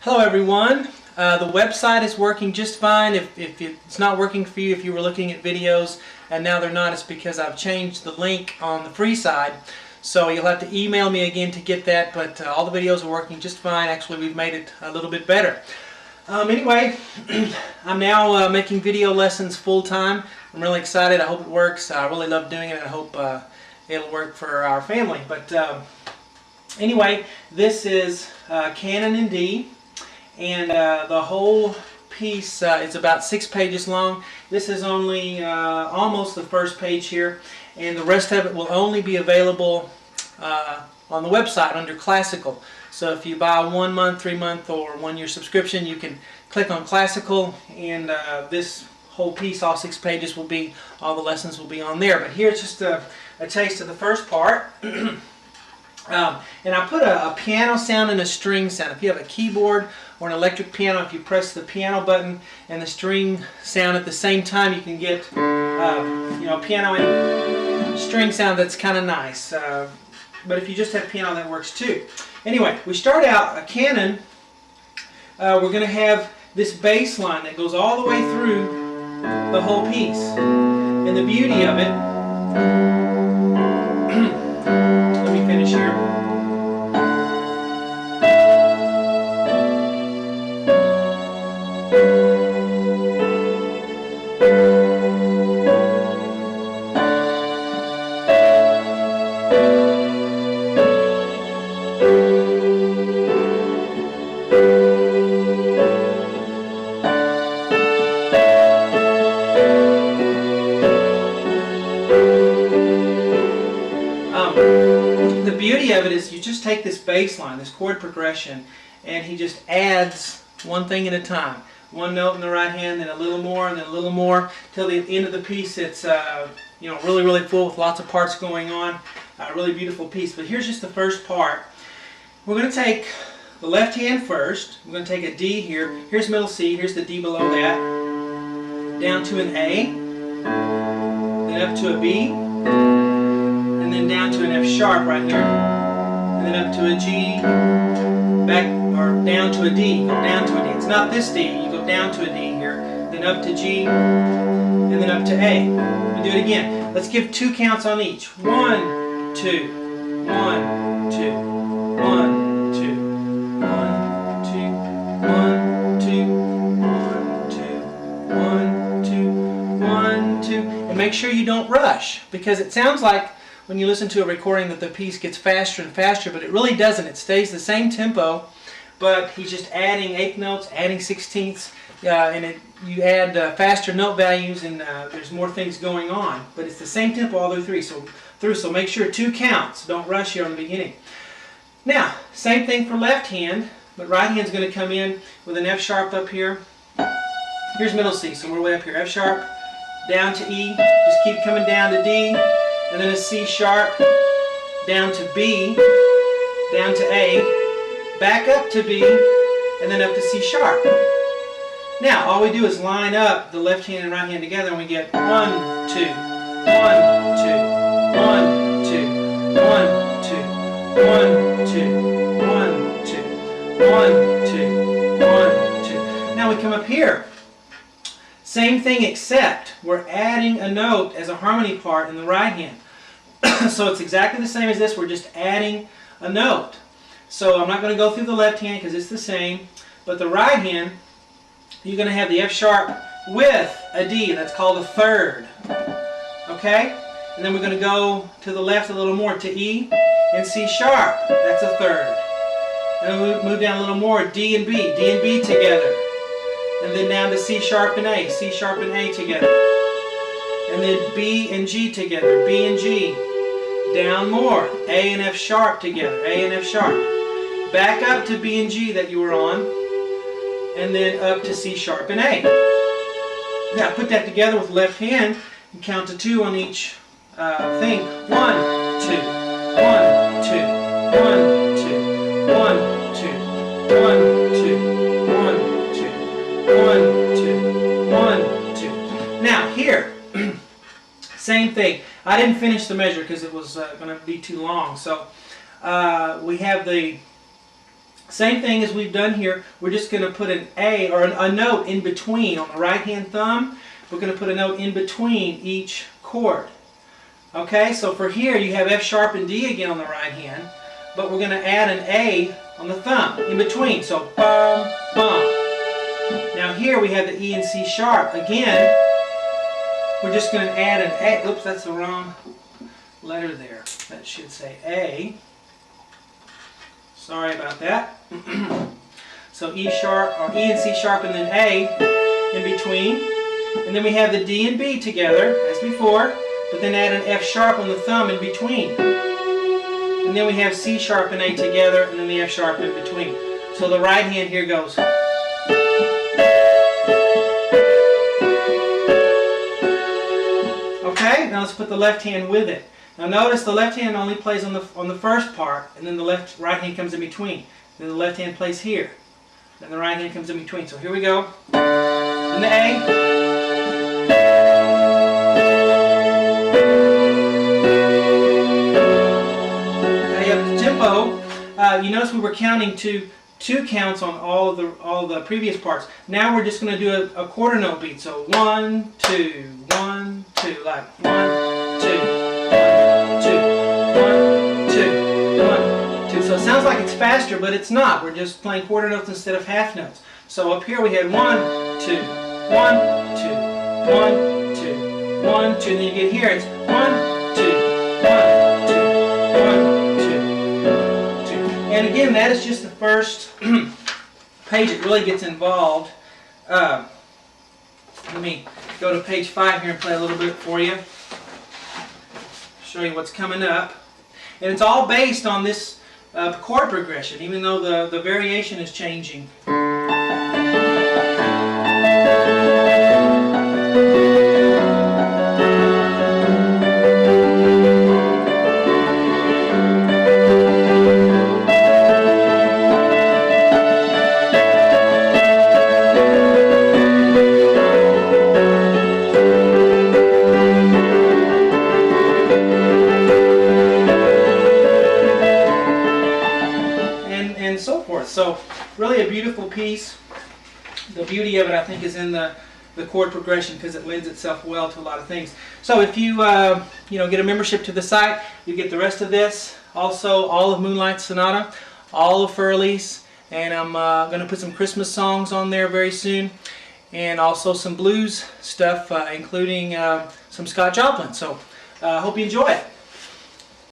Hello everyone. The website is working just fine. If it's not working for you, if you were looking at videos and now they're not, it's because I've changed the link on the free side. So you'll have to email me again to get that, but all the videos are working just fine. Actually, we've made it a little bit better. Anyway, I'm now making video lessons full-time. I'm really excited. I hope it works. I really love doing it. I hope it'll work for our family. But anyway, this is Canon in D. And the whole piece is about 6 pages long. This is only almost the first page here, and the rest of it will only be available on the website under Classical. So if you buy a 1 month, 3 month, or 1 year subscription, you can click on Classical, and this whole piece, all 6 pages, will be, all the lessons will be on there. But here's just a taste of the first part. And I put a piano sound and a string sound. If you have a keyboard or an electric piano, if you press the piano button and the string sound at the same time, you can get piano and string sound that's kind of nice. But if you just have piano, that works too. Anyway, we start out a Canon. We're going to have this bass line that goes all the way through the whole piece. And the beauty of it, finish here. The beauty of it is you just take this bass line, this chord progression, and he just adds one thing at a time. One note in the right hand, then a little more, and then a little more, till the end of the piece it's really, really full with lots of parts going on. A really beautiful piece. But here's just the first part. We're going to take the left hand first. We're going to take a D here. Here's middle C. Here's the D below that. Down to an A. Then up to a B. And then down to an F sharp right here, and then up to a G, back or down to a D. You go down to a D. It's not this D. You go down to a D here, then up to G, and then up to A. We'll do it again. Let's give 2 counts on each. 1, 2, 1, 2, 1, 2, 1, 2, 1, 2, 1, 2, 1, 2, 1, 2, and make sure you don't rush, because it sounds like when you listen to a recording that the piece gets faster and faster, but it really doesn't. It stays the same tempo, but he's just adding 8th notes, adding 16ths, and you add faster note values, and there's more things going on. But it's the same tempo all the way through, so make sure 2 counts. Don't rush here on the beginning. Now, same thing for left hand, but right hand's going to come in with an F sharp up here. Here's middle C, so we're way up here. F sharp, down to E, just keep coming down to D, and then a C sharp, down to B, down to A, back up to B, and then up to C sharp. Now, all we do is line up the left hand and right hand together, and we get 1, 2, 1, 2, 1, 2, 1, 2, 1, 2, 1, 2, 1, 2, 1, 2. Now we come up here. Same thing, except we're adding a note as a harmony part in the right hand. So it's exactly the same as this. We're just adding a note. So I'm not going to go through the left hand because it's the same. But the right hand, you're going to have the F sharp with a D. That's called a third. Okay? And then we're going to go to the left a little more to E and C sharp. That's a third. And then we move down a little more, D and B together. And then down to C sharp and A together. And then B and G together, B and G. Down more, A and F sharp together, A and F sharp. Back up to B and G that you were on, and then up to C sharp and A. Now put that together with left hand and count to 2 on each thing. 1, 2, 1, 2, 1, 2, 1, 2, 1, 2, 1, 2, 1, 2, 1, 2. Now here, same thing. I didn't finish the measure because it was going to be too long. So we have the Same thing as we've done here. We're just going to put an A or a note in between on the right hand thumb. We're going to put a note in between each chord. Okay, so for here you have F sharp and D again on the right hand, but we're going to add an A on the thumb in between. So bum, bum. Now here we have the E and C sharp. Again, we're just going to add an A. Oops, that's the wrong letter there. That should say A. Sorry about that. So E sharp, or E and C sharp, and then A in between. And then we have the D and B together, as before, but then add an F sharp on the thumb in between. And then we have C sharp and A together, and then the F sharp in between. So the right hand here goes. Okay, now let's put the left hand with it. Now notice the left hand only plays on the first part, and then the right hand comes in between. Then the left hand plays here. Then the right hand comes in between. So here we go. And the A. You notice we were counting to 2 counts on all the previous parts. Now we're just going to do a quarter note beat. So 1, 2, 1, 2, like 1, 2, 1, 2, 1, 2, 1, 2. So it sounds like it's faster, but it's not. We're just playing quarter notes instead of half notes. So up here we had 1, 2, 1, 2, 1, 2, 1, 2. And then you get here, it's 1, 2, 1, 2, 1, 2. And again, that is just the first page. It really gets involved. Let me go to page 5 here and play a little bit for you. Show you what's coming up. And it's all based on this chord progression, even though the variation is changing. So really a beautiful piece. The beauty of it, I think, is in the chord progression, because it lends itself well to a lot of things. So if you get a membership to the site, you get the rest of this. Also all of Moonlight Sonata, all of Furley's, and I'm going to put some Christmas songs on there very soon, and also some blues stuff, including some Scott Joplin. So I hope you enjoy it.